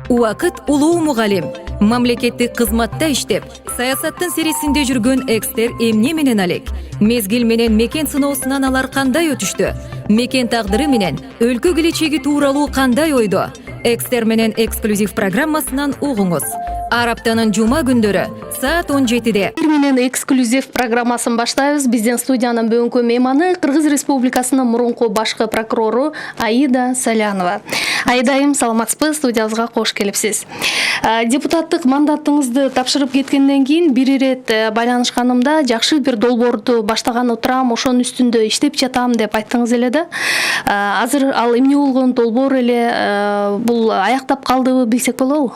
Убакыт улуу мугалим. Мамлекеттик кызматта иштеп, саясаттын серисинде жүргөн экстер эмне менен алек? Мезгил менен мекен сыноосунан алар кандай өтүштү? Мекен тагдыры менен өлкө келечеги тууралуу кандай ойдо? Экстер менен эксклюзив программасынан угуңуз. Ар аптанын жума күндөрү саат 17-де. Менен эксклюзив программасын баштайбыз. Биздин студиянын бүгүнкү мейманы Кыргыз Республикасынын мурунку башкы прокурору Аида Салянова. Айдайым, саламатсызбы? Студиябызга кош келипсиз. Депутаттык мандатыңызды тапшырып кеткенден кийин бир ирет байланышканымда жакшы бир долбоорду баштаган отурам, ошонун үстүндө иштеп жатам деп айттыңыз эле да. Азыр ал эмне болгон долбоор эле, бул аяктап калдыбы билсек болобу?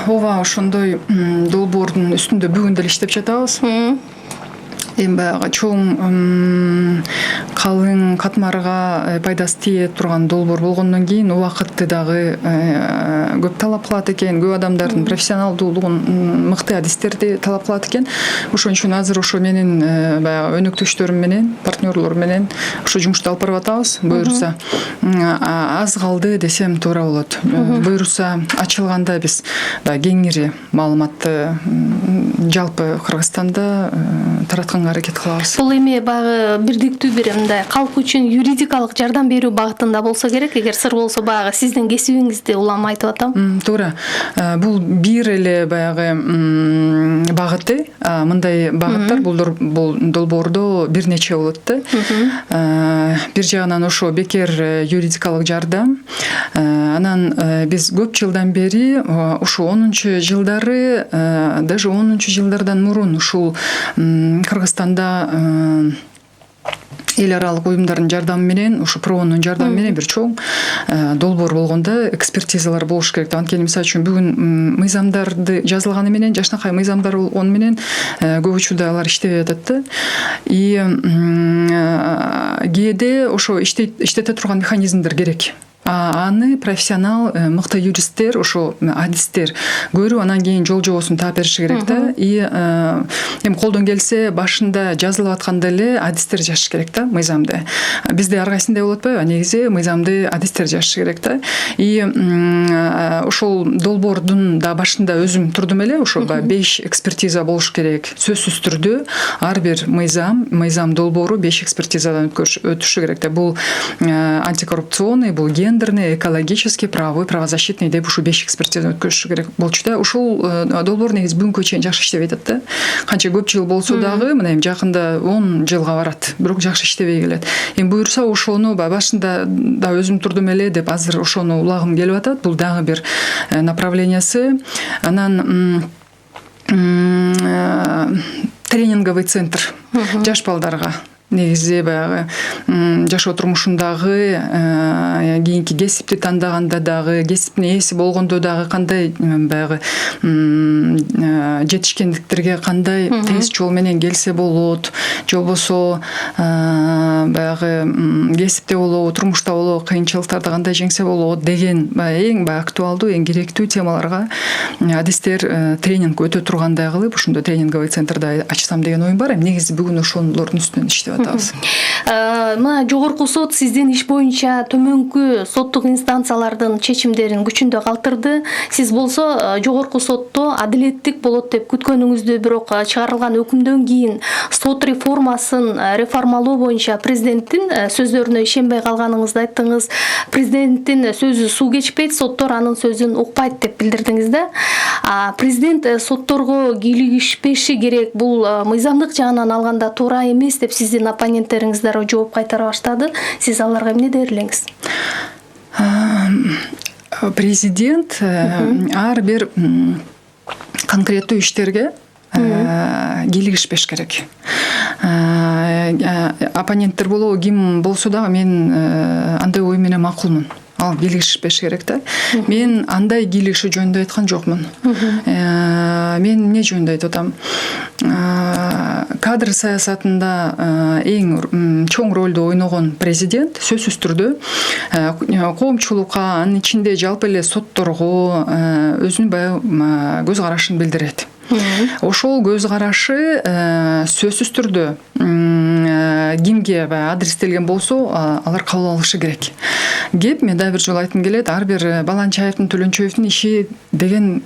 Ооба, ошондой долбоордун үстүндө бүгүн деле иштеп жатабыз. Эми баягы чоң калың катмарга пайдасы тие турган долбоор болгондон кийин убакытты дагы көп талап кылат экен, көп адамдардын профессионалдуулугун, мыкты адистерди талап кылат экен. Ошон үчүн азыр ошо менин баягы өнөктөштөрүм менен, партнерлор менен ошо жумушту алып барып атабыз. Буюрса аз калды десем туура болот. Буюрса ачылганда биз кеңири маалыматты жалпы Кыргызстанда таратканга аракет кылабыз. Бул эми баягы бирдиктүү бир мындай калк үчүн юридикалык жардам берүү багытында болсо керек. Эгер сыр болсо баягы сиздин кесибиңизди улам айтып атам. Туура. Бул бир эле баягы багыты. Мындай багыттар бул долбоордо бир нече болот да. Бир жагынан ошо бекер юридикалык жардам. Анан биз көп жылдан бери ошо 10-жылдары, даже 10-жылдардан мурун ушул Кыргызстанда эл аралык уюмдардын жардамы менен, ушу проонун жардамы менен бир чоң долбоор болгондо экспертизалар болуш керек. Анткени мисалы үчүн бүгүн мыйзамдарды жазылганы менен, жашнакай мыйзамдар болгону менен көп учурда алар иштебей атат да. И кээде ошо иштете турган механизмдер керек. Аны профессионал, мыкты юристтер, ошо адистер көрүп, анан кийин жол жобосун таап бериши керек да. И эми колдон келсе башында жазылып атканда эле адистер жазыш керек да мыйзамды. Бизде ар кайсындай болуп атпайбы? Негизи мыйзамды адистер жазыш керек да. И ошол долбоордун да башында өзүм турдум эле, ошо 5 экспертиза болуш керек. Сөзсүз түрдө ар бир мыйзам долбоору 5 экспертизадан өтүшү керек да. Бул антикоррупционный, бул гендерный, экологический, правовой, правозащитный деп ушу 5 экспертиза өткөрүш керек болчу да. Ушул долбоор негизи бүгүнкү чейин жакшы иштебей атат да. Канча көп жыл болсо дагы, мына эми жакында 10 жылга барат, бирок жакшы иштебей келет. Эми буюрса ошону башында да өзүм турдум эле деп азыр ошону улагым келип атат. Бул дагы бир направлениясы. Анан тренинговый центр жаш балдарга. Негизи баягы жашоо турмушундагы кийинки кесипти тандаганда дагы, кесиптин ээси болгондо дагы кандай баягы жетишкендиктерге кандай тез жол менен келсе болот, же болбосо баягы кесипте болобу, турмушта болобу, кыйынчылыктарды кандай жеңсе болот деген эң актуалдуу, эң керектүү темаларга адистер тренинг өтө тургандай кылып, ошондо тренинговый центрди ачсам деген оюм бар. Эми негизи бүгүн ошолордун үстүнөн иштеп атабыз. Мына жогорку сот сиздин иш боюнча төмөнкү соттук инстанциялардын чечимдерин күчүндө калтырды. Сиз болсо жогорку сотто адилеттик болот деп күткөнүңүздү, бирок чыгарылган өкүмдөн кийин сот реформасын реформалоо боюнча президенттин сөздөрүнө ишенбей калганыңызды айттыңыз. Президенттин сөзү суу кечпейт, соттор анын сөзүн укпайт деп билдирдиңиз да. Президент сотторго кийлигишпеши керек, бул мыйзамдык жагынан алганда туура эмес деп сиздин оппоненттериңиз дароо жооп кайтара баштады. Сиз аларга эмне дер элеңиз? Президент ар бир конкреттүү иштерге кийлигишпеш керек. Оппоненттер болобу, ким болсо дагы мен андай ой менен макулмун. Ал кийлигишпеш керек да. Мен андай кийлигишүү жөнүндө айткан жокмун. Мен эмне жөнүндө айтып атам? Кадр саясатында эң чоң ролду ойногон президент сөзсүз түрдө коомчулукка, анын ичинде жалпы эле сотторго өзүнүн баягы көз карашын билдирет. Ошол көз карашы сөзсүз түрдө кимге баягы адрестелген болсо алар кабыл алышы керек. Кеп мен дагы бир жолу айткым келет, ар бир Баланчаевдин, Төлөнчөевдин иши деген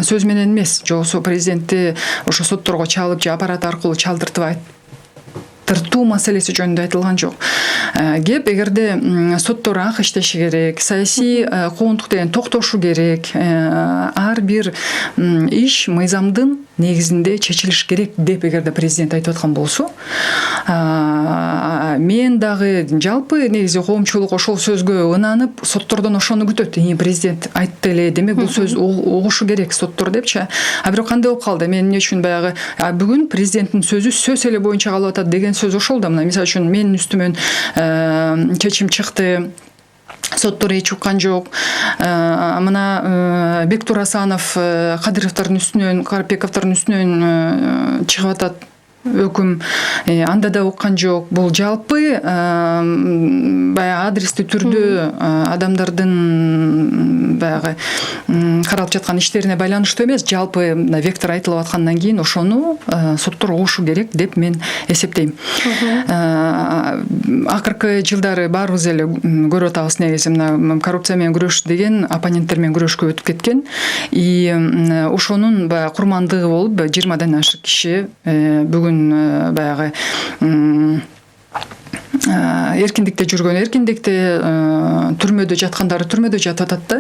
сөз менен эмес, жоксо президентти ошо сотторго чалып же аппарат аркылуу чалдыртып тыртуу маселеси жөнүндө айтылган жок. Кеп эгерде соттор ак иштеши керек, саясий куугунтук деген токтошу керек, ар бир иш мыйзамдын негизинде чечилиш керек деп эгерде президент айтып аткан болсо, мен дагы жалпы негизи коомчулук ошол сөзгө ынанып соттордон ошону күтөт. Президент айтты эле, демек бул сөз угушу керек соттор депчи. А бирок кандай болуп калды? Мен эмне үчүн баягы бүгүн президенттин сөзү сөз эле боюнча калып атат деген сөз ошол да. Мына мисалы үчүн менин үстүмөн чечим чыкты, соттор эч уккан жок. Мына Бектур Асанов Кадыровдордун үстүнөн, Карпековдордун үстүнөн чыгып атат өкүм, анда да уккан жок. Бул жалпы баягы адрестүү түрдө адамдардын баягы каралып жаткан иштерине байланыштуу эмес, жалпы вектор айтылып аткандан кийин ошону соттор угушу керек деп мен эсептейм. Акыркы жылдары баарыбыз эле көрүп атабыз, негизи мына коррупция менен күрөш деген оппоненттер менен күрөшкө өтүп кеткен. И ошонун баягы курмандыгы болуп 20-дан ашык киши бүгүн баягы эркиндикте жүргөн, эркиндикте түрмөдө жаткандары түрмөдө жатып атат да.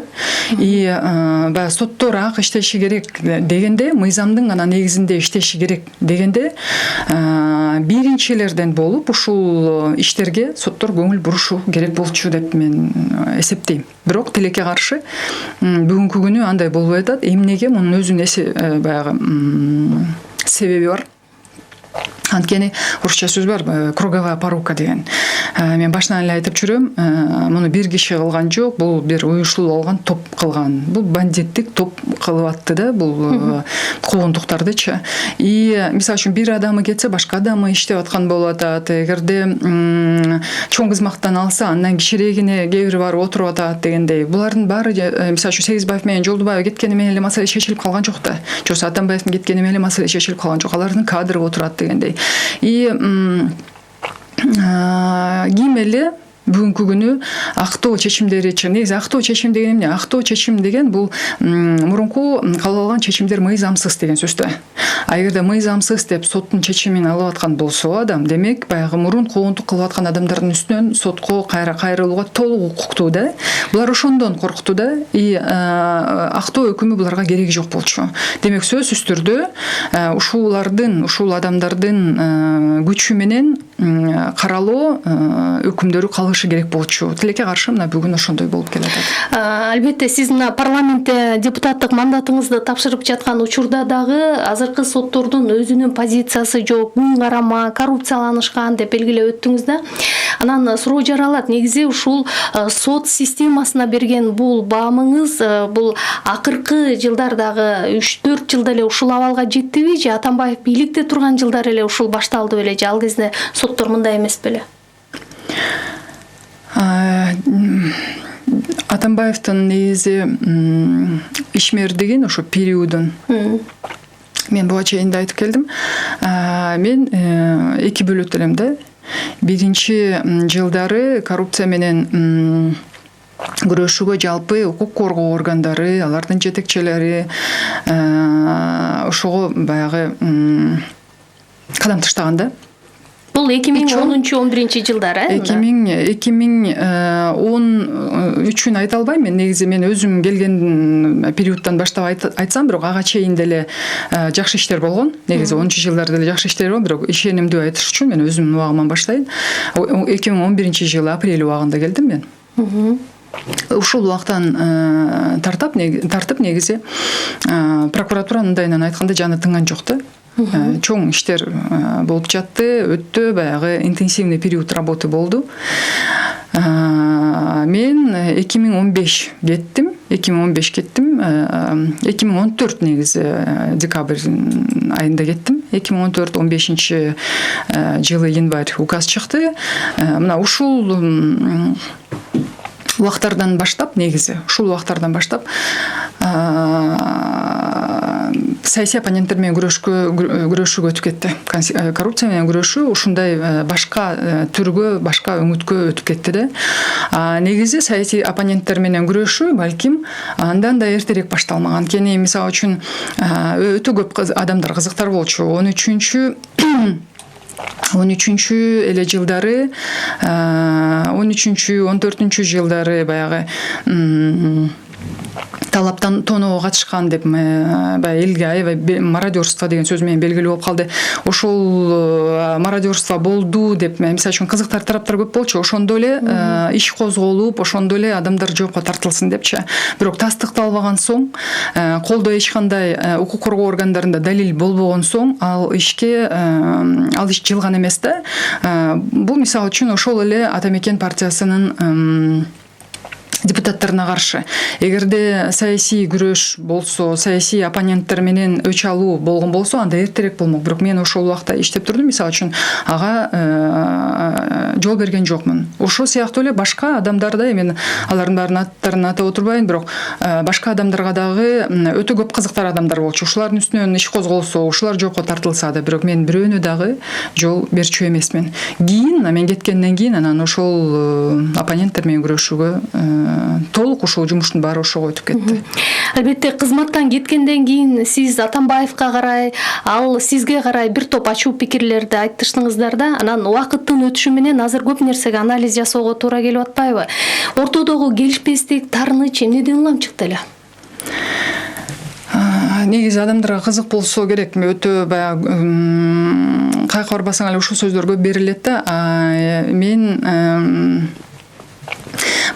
И баягы соттор ак иштеши керек дегенде, мыйзамдын гана негизинде иштеши керек дегенде, биринчилерден болуп ушул иштерге соттор көңүл бурушу керек болчу деп мен эсептейм. Бирок тилекке каршы бүгүнкү күнү андай болбой атат. Эмнеге? Мунун өзүнүн баягы себеби бар. Анткени орусча сөз бар, круговая порука деген. Мен башынан эле айтып жүрөм, муну бир киши кылган жок, бул бир уюшулуп алган топ кылган. Бул бандиттик топ кылып атты да, бул куугунтуктардычы. И мисалы үчүн бир адамы кетсе, башка адамы иштеп аткан болуп атат. Эгерде чоң кызматтан алса, андан кичирээгине кээ бири барып отуруп атат дегендей. Булардын баары мисалы үчүн Сегизбаев менен Жолдубаев кеткени менен эле маселе чечилип калган жок да. Жоксо Атамбаевдин кеткени менен эле маселе чечилип калган жок. Алардын кадры отурат дегендей. И ким эле бүгүнкү күнү актоо чечимдери негизи актоо чечим деген эмне? Актоо чечим деген бул мурунку кабыл алган чечимдер мыйзамсыз деген сөз да. А эгерде мыйзамсыз деп соттун чечимин алып аткан болсо адам, демек баягы мурун куугунтук кылып аткан адамдардын үстүнөн сотко кайрылууга толук укуктуу да. Булар ошондон коркту да. И актоо өкүмү буларга кереги жок болчу. Демек сөзсүз түрдө ушул адамдардын күчү менен каралоо өкүмдөрү калышы керек болчу. Тилекке каршы мына бүгүн ошондой болуп келатат. Албетте сиз мына парламентте депутаттык мандатыңызды тапшырып жаткан учурда дагы азыркы соттордун өзүнүн позициясы жок, күн карама, коррупцияланышкан деп белгилеп өттүңүз да. Анан суроо жаралат. Негизи ушул сот системасына берген бул баамыңыз бул акыркы жылдардагы 3-4 жылда эле ушул абалга жеттиби же Атамбаев бийликте турган жылдары эле ушул башталды беле же ал кезде соттор мындай эмес беле? Атамбаевдин негизи ишмердигин ошо периодун мен буга чейин да айтып келдим. Мен эки бөлөт элем да. Биринчи жылдары коррупция менен күрөшүүгө жалпы укук коргоо органдары, алардын жетекчилери ошого баягы кадам таштаган да. Бул 2010-11 жылдары, 2013-үн айта албайм мен. Негизи мен өзүм келген периодтан баштап айтсам, бирок ага чейин деле жакшы иштер болгон. Негизи 10-жылдарда деле жакшы иштер болгон, бирок ишенимдүү айтыш үчүн мен өзүмдүн убагыман баштайын. 2011-жылы апрель убагында келдим мен. Ушул убактан тартып негизи прокуратура мындайынан айтканда жаны тынган жок да. Чоң иштер болуп жатты, өттү, баягы интенсивный период работы болду. Мен 2015 кеттим. 2014 негизи декабрь айында кеттим. 2014-15 жылы январь указ чыкты. Мына ушул убактардан баштап саясий оппоненттер менен күрөшүүгө өтүп кетти. Коррупция менен күрөшүү ушундай башка түргө, башка өңүткө өтүп кетти да. Негизи саясий оппоненттер менен күрөшүү балким андан да эртерээк башталмаган. Кени мисалы үчүн өтө көп адамдар кызыктар болчу. 13-чү эле жылдары, 13-чү, 14-чү жылдары баягы талаптан тоноо катышкан деп баягы элге аябай мародерство деген сөз менен белгилүү болуп калды. Ошол мародерство болду деп мисалы үчүн кызыктар тараптар көп болчу. Ошондо эле иш козголуп, ошондо эле адамдар жоопко тартылсын депчи. Бирок тастыкталбаган соң, колдо эч кандай укук коргоо органдарында далил болбогон соң, ал иш жылган эмес да. Бул мисалы үчүн ошол эле Ата Мекен партиясынын депутаттарына каршы. Эгерде саясий күрөш болсо, саясий оппоненттер менен өч алуу болгон болсо, анда эртерээк болмок. Бирок мен ошол убакта иштеп турдум, мисалы үчүн ага жол берген жокмун. Ошол сыяктуу эле башка адамдар да, мен алардын баардын аттарын атап отурбайм, бирок башка адамдарга дагы өтө көп кызыктар адамдар болчу. Ушулардын үстүнөн иш козголсо, ушулар жоопко тартылса да, бирок мен бирөөнү дагы жол берчү эмесмин. Кийин мен кеткенден кийин анан ошол оппоненттер менен күрөшүүгө толук ушул жумуштун баары ошого өтүп кетти. Албетте, кызматтан кеткенден кийин сиз Атамбаевка карай, ал сизге карай бир топ ачуу пикирлерди айтыштыңыздар да. Анан убакыттын өтүшү менен азыр көп нерсеге анализ жасоого туура келип атпайбы? Ортодогу келишпестик, таарыныч эмнеден улам чыкты эле? Негизи адамдарга кызык болсо керек. Өтө баягы кайка барбасаң эле ушул сөздөр көп берилет да. Мен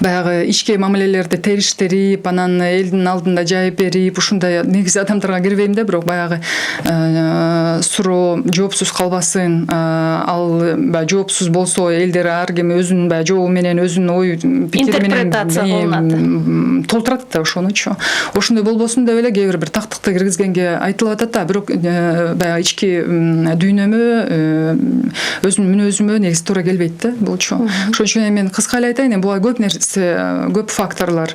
баягы ички мамилелерди териштирип, анан элдин алдында жайып берип, ушундай негизи адамдарга кирбейм да, бирок баягы суроо жоопсуз калбасын, ал баягы жоопсуз болсо элдер ар ким өзүнүн баягы жообу менен өзүнүн ой пикири менен толтурат да ошонучу. Ошондой болбосун деп эле кээ бир тактыкты киргизгенге айтылып атат да, бирок баягы ички дүйнөмө, өзүмдүн мүнөзүмө негизи туура келбейт да булчу. Ошон үчүн мен кыска эле айтайын, буга көп көп факторлар,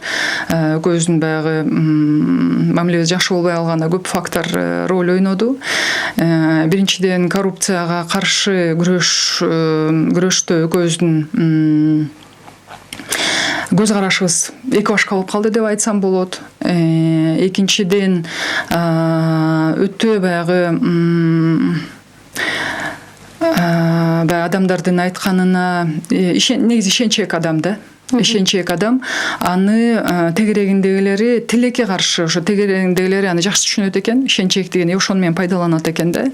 көзүн баягы мамилебиз жакшы болбой алганда көп фактор роль ойноду. Биринчиден коррупцияга каршы күрөштө экөөбүздүн көз карашыбыз эки башка болуп калды деп айтсам болот. Экинчиден өтө баягы адамдардын айтканына негизи ишенчээк адам да. Ишенчээк адам, аны тегерегиндегилери тилекке каршы, ошо тегерегиндегилери аны жакшы түшүнөт экен, ишенчээк деген ошону менен пайдаланат экен да.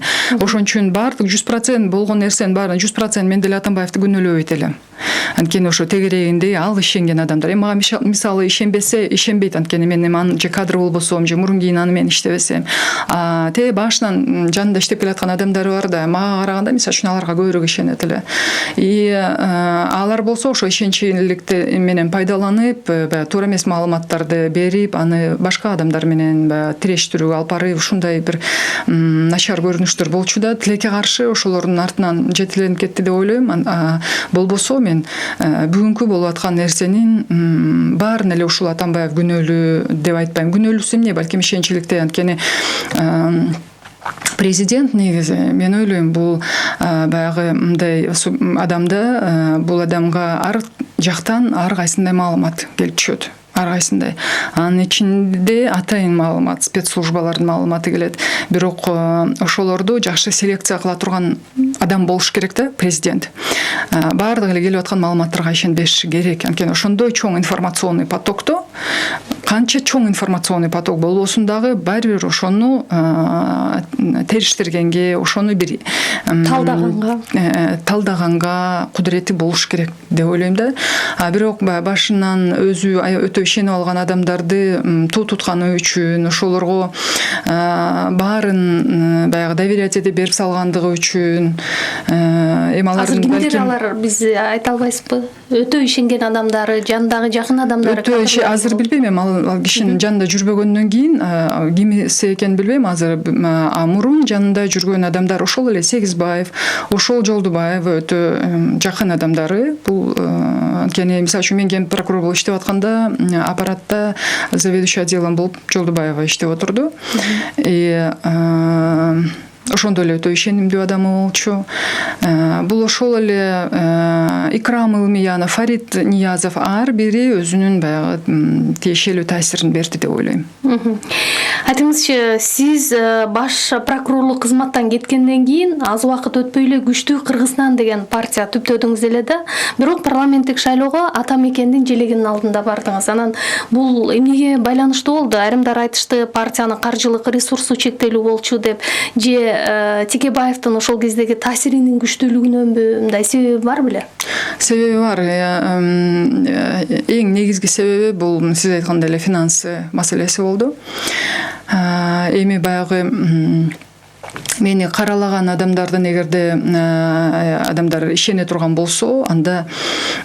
Ошон үчүн баардык 100% болгон нерсенин баарын 100% мен деле Атамбаевди күнөөлөбөйт элем. Анткени ошо тегерегинде ал ишенген адамдар. Мага мисалы ишенбесе, ишенбейт, анткени мен аны же кадр болбосом, же мурун кийин аны менен иштебесем. Те башынан жанында иштеп келаткан адамдар бар да, мага караганда мисалы үчүн аларга көбүрөөк ишенет эле. Алар болсо ошо ишенчиликти менен пайдаланып, туура эмес маалыматтарды берип, аны башка адамдар менен тирештирүү алып барып, ушундай бир начар көрүнүштөр болчу да. Тилекке каршы ошолордун артынан жетеленип кетти деп ойлойм. Болбосо мен бүгүнкү болуп аткан нерсенин баарын эле ушул Атамбаев күнөөлүү деп айтпайм. Күнөөлүүсү эмне, балким ишенчиликте, анткени президент негизи мен ойлойм бул баягы мындай адамды, бул адамга ар жактан ар кайсындай маалымат келип түшөт. Ар кайсындай. Анын ичинде атайын маалымат, спецслужбалардын маалыматы келет. Бирок ошолорду жакшы селекция кыла турган адам болуш керек да, президент. Баардык эле келип аткан маалыматтарга ишенбеш керек. Анткени ошондой чоң информационный потокто, канча чоң информационный поток болбосун дагы баары бир ошону териштиргенге, ошону бир талдаганга кудурети болуш керек деп ойлойм да. Бирок башынан өзү өтө ишенип алган адамдарды тутканы үчүн, ошолорго баарын баягы доверять этип берип салгандыгы үчүн Эми Азыр алардын кимдер алар, биз айта албайсызбы? Өтө ишенген адамдары, жанындагы жакын адамдары. Өтө азыр билбейм, эми ал кишинин жанында жүрбөгөндөн кийин кимиси экенин билбейм. Азыр мурун жанында жүргөн адамдар ошол эле Сегизбаев, ошол Жолдубаев өтө жакын адамдары. Бул анткени мисалы үчүн мен ген прокурор болуп иштеп атканда аппаратта заведующий отделом болуп Жолдубаева иштеп отурду. Ошондо эле өтө ишенимдүү адам болчу. Бул ошол эле Икрам Ылмиянов, Фарид Ниязов ар бири өзүнүн баягы тиешелүү таасирин берди деп ойлойм. Айтыңызчы, сиз баш прокурорлук кызматтан кеткенден кийин аз убакыт өтпөй эле Күчтүү Кыргызстан деген партия түптөдүңүз эле да. Бирок парламенттик шайлоого ата мекендин желегинин алдында бардыңыз. Анан бул эмнеге байланыштуу болду? Айрымдар айтышты, партиянын каржылык ресурсу чектелүү болчу деп, же Текебаевдин ошол кездеги таасиринин күчтүүлүгүнөнбү, мындай себеби бар беле? Себеби бар. Эң негизги себеби бул сиз айткандай эле финансы маселеси болду. Эми баягы мени каралаган адамдардын эгерде адамдар ишене турган болсо, анда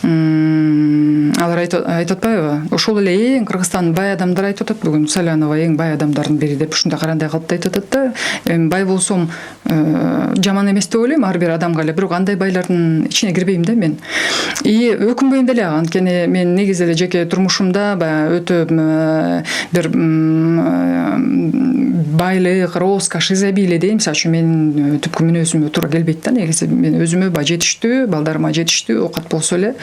алар айтып атпайбы? Ошол эле эң Кыргызстандын бай адамдары айтып атат, бүгүн Салянова эң бай адамдардын бири деп ушундай карандай кылып айтып атат да. Эми бай болсом жаман эмес деп ойлойм ар бир адамга эле, бирок андай байлардын ичине кирбейм да мен. Өкүнбөйм деле, анткени мен негизи эле жеке турмушумда баягы өтө бир байлык, роскошь, изобилие дейм. Мисалы үчүн менин түпкү мүнөзүмө туура келбейт да. Негизи мен өзүмө баягы жетиштүү, балдарыма жетиштүү оокат болсо эле,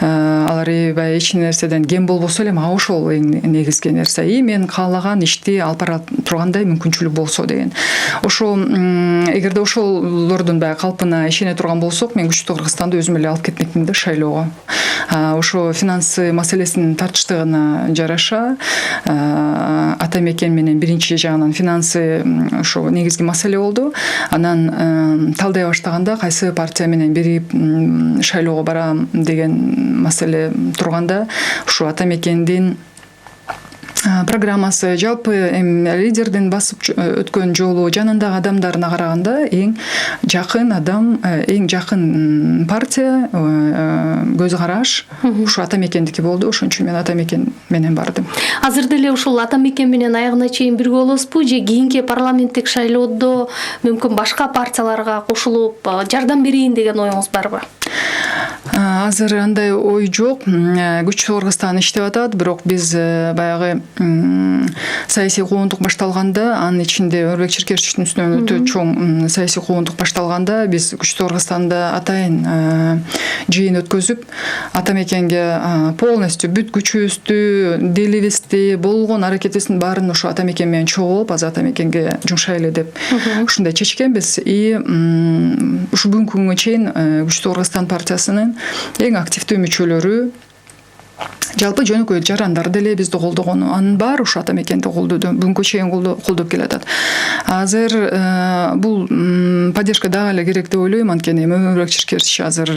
алар баягы эч нерседен кем болбосо эле, мага ошол эң негизги нерсе. Мен каалаган ишти алып бара тургандай мүмкүнчүлүк болсо деген. Ошо эгерде ошолордун баягы калпына ишене турган болсок, мен Күчтүү Кыргызстанды өзүм эле алып кетмекмин да шайлоого. Ошо финансы маселесинин тартыштыгына жараша ата мекен менен биринчи жагынан финансы ошо негизги маселе болду. Анан талдай баштаганда кайсы партия менен бирип шайлоого барам деген маселе турганда, ушу ата мекендин программасы, жалпы лидердин басып өткөн жолу, жанындагы адамдарына караганда эң жакын адам, эң жакын партия, көз караш ушу ата мекендики болду. Ошон үчүн мен ата мекен менен бардым. Азыр деле ушул ата мекен менен аягына чейин бирге болосузбу, же кийинки парламенттик шайлоодо мүмкүн башка партияларга кошулуп жардам берейин деген оюңуз барбы? Азыр андай ой жок. Күчтүү Кыргызстан иштеп атат, бирок биз баягы саясий куугунтук башталганда, анын ичинде Өрбек Черкесовичтин үстүнөн өтө чоң саясий куугунтук башталганда, биз Күчтүү Кыргызстанда атайын жыйын өткөзүп, ата мекенге полностью бүт күчүбүздү, дилибизди, болгон аракетибиздин баарын ушу ата мекен менен чогулуп, азыр ата мекенге жумшайлы деп ушундай чечкенбиз. Ушу бүгүнкү күнгө чейин Күчтүү Кыргызстан партиясынын эң активдүү мүчөлөрү, жалпы жөнөкөй жарандар деле бизди колдогон, анын баары ушу ата мекенди колдоду, бүгүнкү чейин колдоп келатат. Азыр бул поддержка дагы эле керек деп ойлойм, анткени Өрбек Черкесович азыр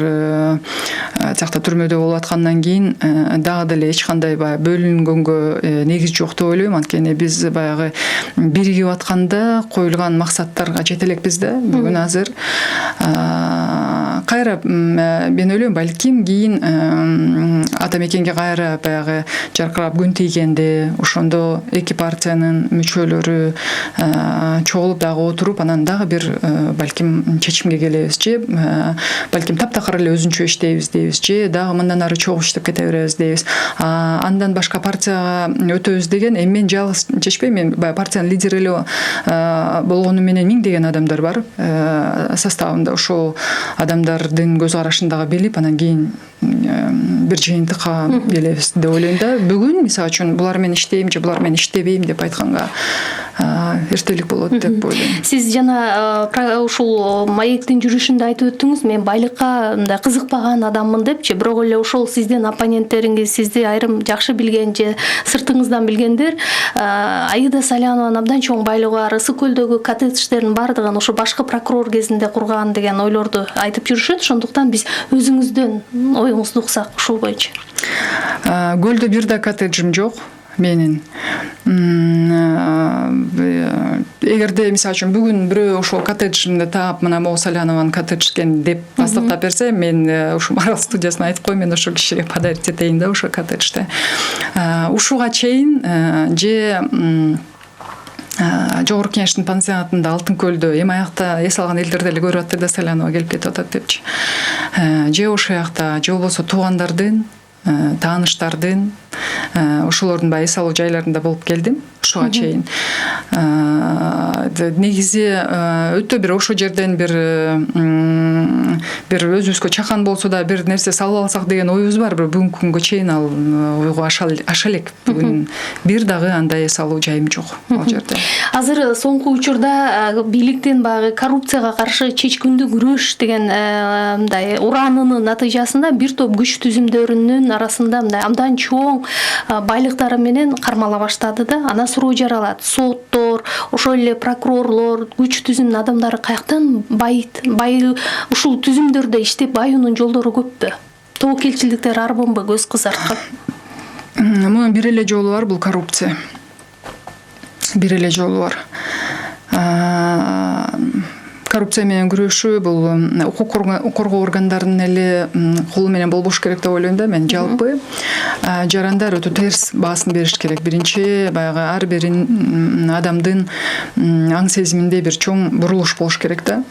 тиякта түрмөдө болуп аткандан кийин дагы деле эч кандай баягы бөлүнгөнгө негиз жок деп ойлойм, анткени биз баягы биригип атканда коюлган максаттарга жете элекпиз да. Бүгүн азыр кайра мен ойлойм, балким кийин ата мекенге кайра баягы жаркырап күн тийгенде, ошондо эки партиянын мүчөлөрү чогулуп дагы отуруп, анан дагы бир балким чечимге келебиз, же балким таптакыр эле өзүнчө иштейбиз дейбиз, же дагы мындан ары чогуу иштеп кете беребиз дейбиз. Андан башка партияга өтөбүз деген, эми мен жалгыз чечпейм, мен баягы партиянын лидери эле болгону менен миңдеген адамдар бар составында. Ошол адамдардын көз карашын дагы билип, анан кийин бир жыйынтыкка келебиз деп ойлойм да. Бүгүн мисалы үчүн булар менен иштейм же булар менен иштебейм деп айтканга эртелик болот деп ойлойм. Сиз жана ушул маектин жүрүшүндө айтып өттүңүз, мен байлыкка мындай кызыкпаган адаммын депчи, бирок эле ошол сиздин оппоненттериңиз, сизди айрым жакшы билген же сыртыңыздан билгендер Аида Салянованын абдан чоң байлыгы бар, Ысык көлдөгү коттедждердин бардыгын ушу башкы прокурор кезинде курган деген ойлорду айтып жүрүшөт. Ошондуктан биз өзүңүздөн оюңузду уксак ушул боюнча. Көлдө бир да коттеджим жок менин. эгерде мисалы үчүн бүгүн бирөө ошо коттеджимди таап мына Могу Салянованын коттедж экен деп бастыктап берсе, мен ушу Марал студиясына айтып коем, мен ошо кишиге подарить этейин да ошо коттеджди. Ушуга чейин же Жогорку Кеңештин пансионатында Алтын көлдө эми аякта эс алган элдер деле көрүп атты да, Салянова келип кетип атат депчи. Же ошол жакта, же болбосо туугандардын, тааныштардын, ошолордун эс алуу жайларында болуп келдим ушуга чейин. Негизи өтө бир ошол жерден бир өзүбүзгө чакан болсо да бир нерсе салып алсак деген оюбуз бар. Бирок бүгүнкү күнгө чейин ал ойго аша элек. Бүгүн бир дагы андай эс алуу жайым жок ал жерде. Азыр соңку учурда бийликтин баягы коррупцияга каршы чечкиндүү күрөш деген мындай ураанынын натыйжасында бир топ күч түзүмдөрүнүн арасында мындай абдан чоң байлыктары менен кармала баштады да. Ана суроо жаралат. Соттор, ошол эле прокурорлор, күч түзүмдүн адамдары каяктан ушул түзүмдөрдө иштеп баюунун жолдору көппү? Тобокелчиликтер арбанбы көз кызарткан? Мунун бир эле жолу бар, бул коррупция. Бир эле жолу бар. Коррупция менен күрөшүү бул укук коргоо органдарынын эле колу менен болбош керек деп ойлойм да мен. Жалпы жарандар өтө терс баасын бериш керек. Биринчи баягы ар бир адамдын аң сезиминде бир чоң бурулуш болуш керек да.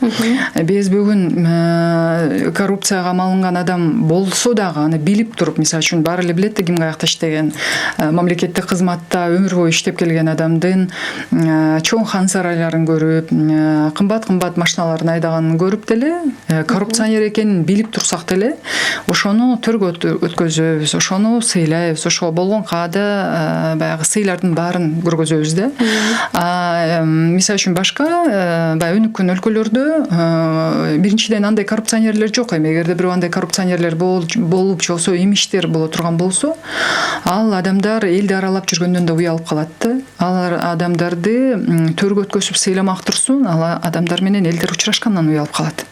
Биз бүгүн коррупцияга малынган адам болсо дагы аны билип туруп, мисалы үчүн баары эле билет да ким каякта иштеген, мамлекеттик кызматта өмүр бою иштеп келген адамдын чоң хан сарайларын көрүп, кымбат машиналарын айдаганын көрүп деле, коррупционер экенин билип турсак деле, ошону төргө өткөзөбүз, ошону сыйлайбыз, ошого болгон каада баягы сыйлардын баарын көргөзөбүз да. Мисалы үчүн башка баягы өнүккөн өлкөлөрдө биринчиден андай коррупционерлер жок. Эгерде бирөө андай коррупционерлер болуп же болбосо имиштер боло турган болсо, ал адамдар элди аралап жүргөндөн да уялып калат да. Ал адамдарды төргө өткөзүп сыйламак турсун, ал адамдар менен элдер учурашкандан уялып калат.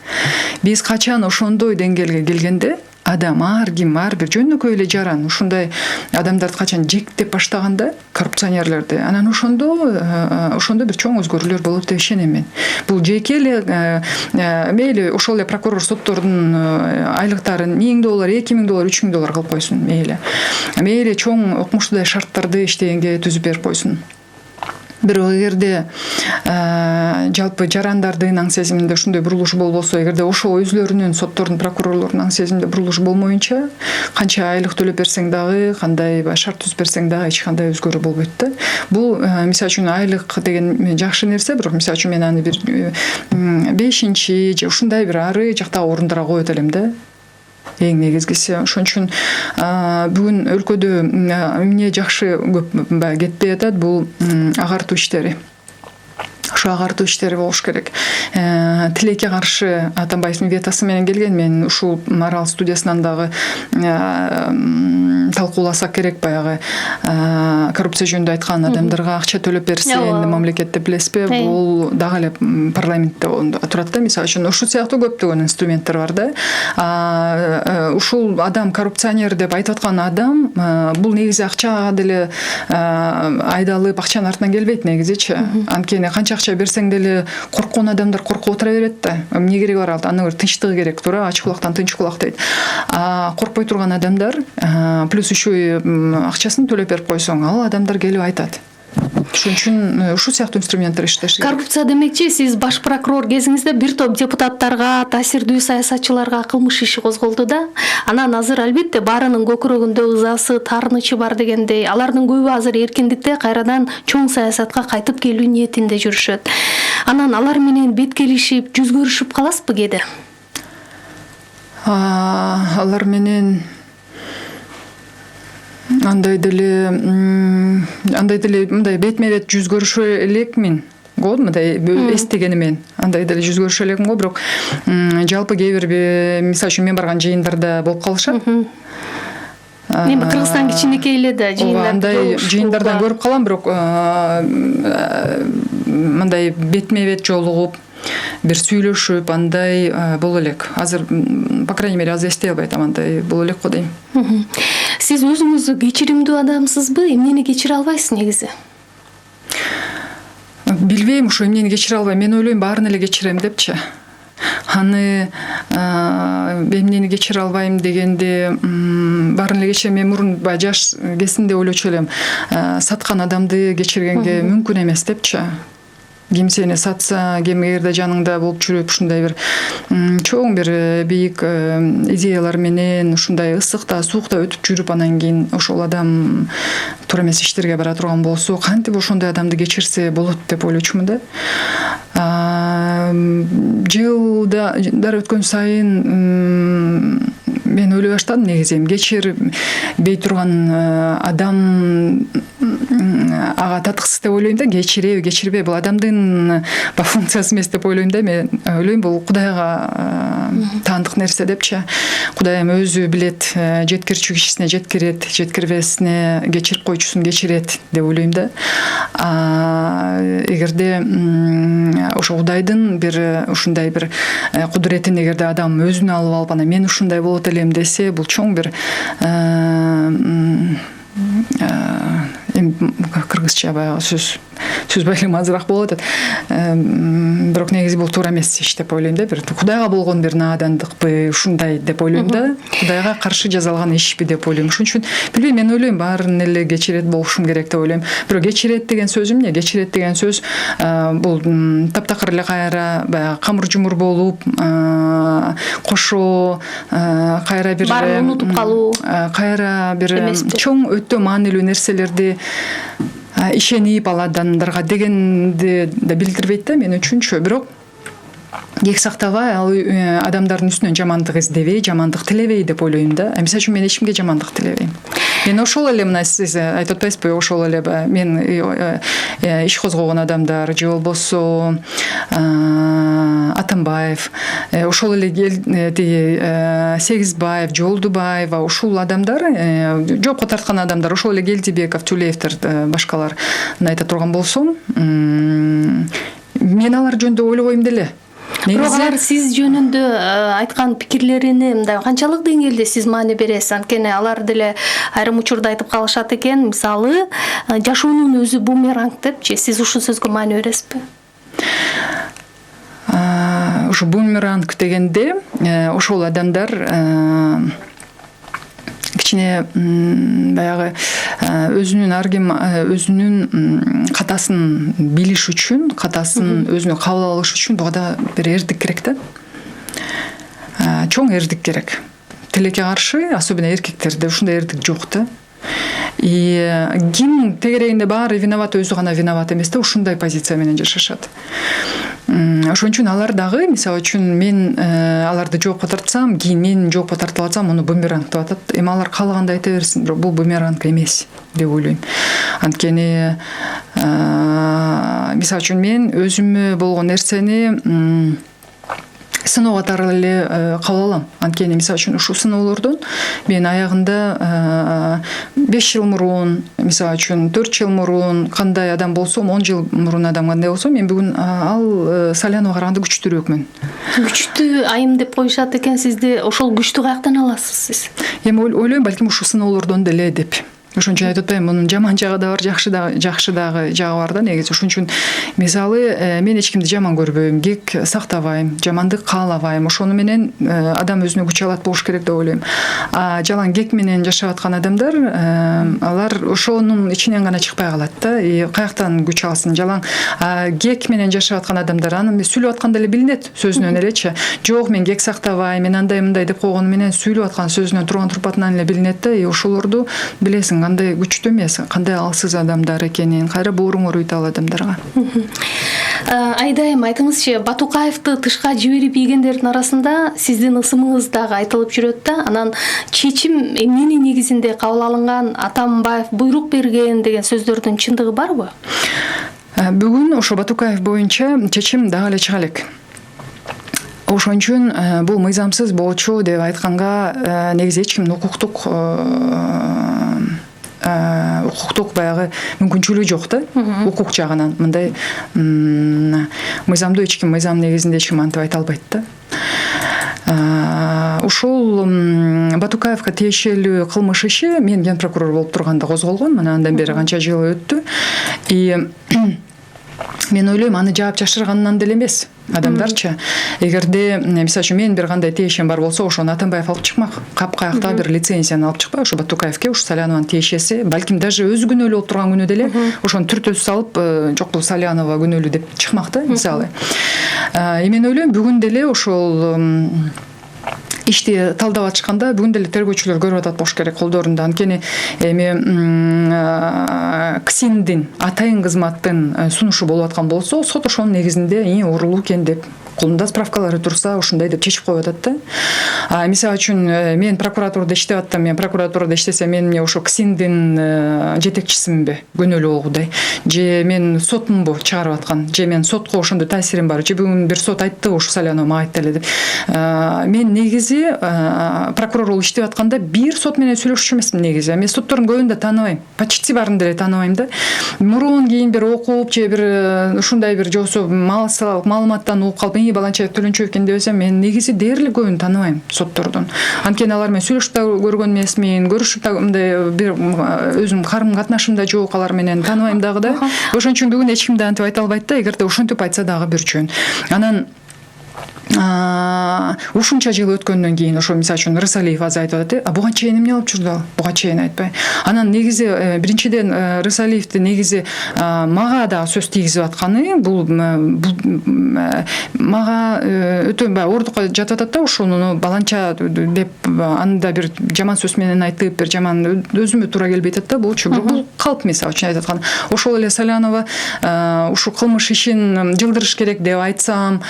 Биз качан ошондой деңгээлге келгенде, адам ар бир жөнөкөй эле жаран ушундай адамдарды качан жектеп баштаганда, коррупционерлерди, анан ошондо бир чоң өзгөрүүлөр болот деп ишенем мен. Бул жеке эле мейли ошол эле прокурор, соттордун айлыктарын $1000, $2000, $3000 кылып койсун, мейли чоң окумуштуудай шарттарды иштегенге түзүп берип койсун. Бирок эгерде жалпы жарандардын аң сезиминде ушундай бурулуш болбосо, эгерде ошо өзлөрүнүн соттордун, прокурорлордун аң сезиминде бурулуш болмоюнча, канча айлык төлөп берсең дагы, кандай шарт түзүп берсең дагы эч кандай өзгөрүү болбойт да. Бул мисалы үчүн айлык деген жакшы нерсе, бирок мисалы үчүн мен аны бир 5-чи же ушундай бир ары жактагы орундара коет элем да. Эң негизгиси. Ошон үчүн бүгүн өлкөдө эмне жакшы көп кетпей атат, бул агартуу иштери. Ошо агартуу иштери болуш керек. Тилекке каршы Атамбаевдин ветасы менен келген, мен ушул Марал студиясынан дагы талкууласак керек, баягы коррупция жөнүндө айткан адамдарга акча төлөп берсе, энди мамлекетте билесизби, бул дагы эле парламентте турат да. Мисалы үчүн ушул сыяктуу көптөгөн инструменттер бар да. Ушул адам коррупционер деп айтып аткан адам, бул негизи акчага деле айдалып, акчанын артынан келбейт негизичи. Анткени канча акча берсең деле корккон адамдар коркуп отура берет да. Эмне кереги бар ал? Анын бир тынчтыгы керек, туура, ачык кулактан тынч кулак дейт. Коркпой турган адамдар, плюс еще акчасын төлөп берип койсоң, ал адамдар келип айтат. Ошон үчүн ушул сыяктуу инструменттер иштеш керек. Коррупция демекчи, сиз баш прокурор кезиңизде бир топ депутаттарга, таасирдүү саясатчыларга кылмыш иши козголду да. Анан азыр албетте баарынын көкүрөгүндө ызасы, таарынычы бар дегендей, алардын көбү азыр эркиндикте кайрадан чоң саясатка кайтып келүү ниетинде жүрүшөт. Анан алар менен бет келишип, жүз көрүшүп каласызбы кээде? Алар менен андай деле мындай бетме бет жүз көрүшө элекмин го, мындай эстегенимен андай деле жүз көрүшө элекмин го, бирок жалпы кээ бир мисалы үчүн мен барган жыйындарда болуп калышат. Эми Кыргызстан кичинекей эле да, андай жыйындардан көрүп калам, бирок мындай бетме бет жолугуп бир сүйлөшүп андай боло элек. Азыр по крайней мере азыр эстей албай атам, андай боло элек го дейм. Сиз өзүңүз кечиримдүү адамсызбы? Эмнени кечире албайсыз негизи? билбейм, ушу эмнени кечире албайм. Мен ойлойм баарын эле кечирем депчи. Аны эмнени кечире албайм дегенде баарын эле кечирем. Мен мурун баягы жаш кезинде ойлочу элем, саткан адамды кечиргенге мүмкүн эмес депчи. Ким сени сатса, ким эгерде жаныңда болуп жүрүп ушундай бир чоң бир бийик идеялар менен ушундай ысыкта суукта өтүп жүрүп анан кийин ошол адам туура эмес иштерге бара турган болсо, кантип ошондой адамды кечирсе болот деп ойлочумун да. Жылдар өткөн сайын мен ойлой баштадым, негизи кечирбей турган адам ага татыксыз деп ойлойм да. Кечиреби, кечирбей, бул адамдын функциясы эмес деп ойлойм да. Мен ойлойм бул Кудайга таандык нерсе депчи. Кудайым өзү билет, жеткирчү кишисине жеткирет, жеткирбесине кечирип койчусун кечирет деп ойлойм да. Эгерде ошо Кудайдын бир ушундай бир кудуретин эгерде адам өзүнө алып анан мен ушундай болот элем десе, бул чоң бир кыргызча баягы сөз байлыгым азыраак болуп атат. Бирок негизи бул туура эмес иш деп ойлойм да. Бир Кудайга болгон бир наадандыкпы ушундай деп ойлойм да. Кудайга каршы жасалган ишпи деп ойлойм. Ошон үчүн билбейм, мен ойлойм баарын эле кечирет болушум керек деп ойлойм. Бирок кечирет деген сөз эмне? Кечирет деген сөз бул таптакыр эле кайра баягы камыр жумур болуп, кошо кайра бир баарын унутуп калуу, кайра бир чоң өтө маанилүү нерселерди ишенип ал адамдарга дегенди да билдирбейт да мен үчүнчү. Бирок кек сактабай, ал адамдардын үстүнөн жамандык издебей, жамандык тилебей деп ойлойм да. Мисалы үчүн мен эч кимге жамандык тилебейм. Мен ошол эле мына сиз айтып атпайсызбы, ошол эле мен иш козгогон адамдар же болбосо Атамбаев, ошол эле Сегизбаев, Жолдубаева, ушул адамдар, жоопко тарткан адамдар, ошол эле Келдибеков, Тулеевдер, башкаларын айта турган болсом, мен алар жөнүндө ойлобойм деле. Бирок алар сиз жөнүндө айткан пикирлерине мындай канчалык деңгээлде сиз маани бересиз? Анткени алар деле айрым учурда айтып калышат экен, мисалы, жашоонун өзү бумеранг депчи. Сиз ушул сөзгө маани бересизби? Ушу бумеранг дегенде ошол адамдар кичине баягы өзүнүн ар ким өзүнүн катасын билиш үчүн, катасын өзүнө кабыл алыш үчүн буга бир эрдик керек да. Чоң эрдик керек. Тилекке каршы, особенно эркектерде ушундай эрдик жок да. Ким тегерегинде баары виноват, өзү гана виноват эмес да, ушундай позиция менен жашашат. Ошон үчүн алар дагы, мисалы үчүн мен аларды жоопко тартсам, кийин мен жоопко тартып алсам, муну бумеранг деп атат. Эми алар каалагандай айта берсин, бирок бул бумеранг эмес деп ойлойм. Анткени мисалы үчүн мен өзүмө болгон нерсени сыноо катары эле кабыл алам. Анткени мисалы үчүн ушул сыноолордон мен аягында 5 жыл мурун, мисалы үчүн 4 жыл мурун кандай адам болсом, 10 жыл мурун адам кандай болсом, мен бүгүн ал Салянова караганда күчтүүрөөкмүн. Күчтүү айым деп коюшат экен, сизди ошол күчтү каяктан аласыз сиз? Эми ойлойм, балким ушул сыноолордон деле деп. Ошон үчүн айтып атпайм, мунун жаман жагы да бар, жакшы дагы жагы бар да негизи. Ошон үчүн мисалы мен эч кимди жаман көрбөйм, кек сактабайм, жамандык каалабайм. Ошону менен адам өзүнө күч алат болуш керек деп ойлойм. Жалаң кек менен жашап аткан адамдар, алар ошонун ичинен гана чыкпай калат да. Каяктан күч алсын? Жалаң кек менен жашап аткан адамдар аны сүйлөп атканда эле билинет, сөзүнөн элечи. Жок, мен кек сактабайм, мен андай мындай деп койгону менен сүйлөп аткан сөзүнөн турган турпатынан эле билинет да. Ошолорду билесиң, кандай күчтүү эмес, кандай алсыз адамдар экенин, кайра бооруң ооруйт ал адамдарга. Айдайым, айтыңызчы, Батукаевди тышка жиберип ийгендердин арасында сиздин ысымыңыз дагы айтылып жүрөт да. Анан чечим эмнени негизинде кабыл алынган, Атамбаев буйрук берген деген сөздөрдүн чындыгы барбы? Бүгүн ошо Батукаев боюнча чечим дагы эле чыга элек. Ошон үчүн бул мыйзамсыз болчу деп айтканга негизи эч кимдин укуктук баягы мүмкүнчүлүгү жок да, укук жагынан. Мындай мыйзамдуу эч ким, мыйзам негизинде эч ким антип айта албайт да. Ушул Батукаевга тиешелүү кылмыш иши мен ген прокурор болуп турганда козголгон. Мына андан бери канча жыл өттү. мен ойлойм аны жаап жашыргандан деле эмес адамдарчы. Эгерде мисалы үчүн мен бир кандай тиешем бар болсо, ошону Атамбаев алып чыкмак. Капкаякта бир лицензияны алып чыкпай, ошо Батукаевке ушу Салянованын тиешеси, балким даже өзү күнөөлүү болуп турган күнү деле ошону түртө салып, жок бул Салянова күнөөлүү деп чыкмак да, мисалы. Мен ойлойм бүгүн деле ошол ишти талдап атышканда бүгүн деле тергөөчүлөр көрүп атат болуш керек колдорунда. Анткени эми КСИНдин атайын кызматтын сунушу болуп аткан болсо, сот ошонун негизинде урулуу экен деп колунда справкалары турса ушундай деп чечип коюп атат да. Мисалы үчүн мен прокуратурада иштеп аттым, мен прокуратурада иштесем мен эмне ошо КСИНдин жетекчисимби күнөөлүү болгудай, же мен сотмунбу чыгарып аткан, же мен сотко ошондой таасирим бар, же бүгүн бир сот айтты ушу Салянова мага айтты эле деп. Мен негизи прокурор болуп иштеп атканда бир сот менен сүйлөшчү эмесмин негизи. Мен соттордун көбүн да тааныбайм, почти баарын деле тааныбайм да. Мурун кийин бир окуп же бир ушундай бир жосо маалыматтан угуп калып баланча Төлөнчөев экен десем, мен негизи дээрлик көбүн тааныбайм соттордун. Анткени алар менен сүйлөшүп да көргөн эмесмин, көрүшүп да мындай бир өзүм карым катнашым да жок алар менен, тааныбайм дагы да. Ошон үчүн бүгүн эч ким да антип айта албайт да, эгерде ушинтип айтса дагы бир жөн. Анан ушунча жыл өткөндөн кийин ошо мисалы үчүн Рысалиев азыр айтып атат, буга чейин эмне алып жүрдү ал? Буга чейин айтпай. Анан негизи биринчиден Рысалиевди негизи мага да сөз тийгизип атканы, бул мага өтө ордукка жатып атат да, ошону баланча деп анда бир жаман сөз менен айтып, бир жаман өзүмө туура келбей атат да, бул калп мисалы үчүн айтып аткан. Ошол эле Салянова ушу кылмыш ишин жылдырыш керек деп айтсам,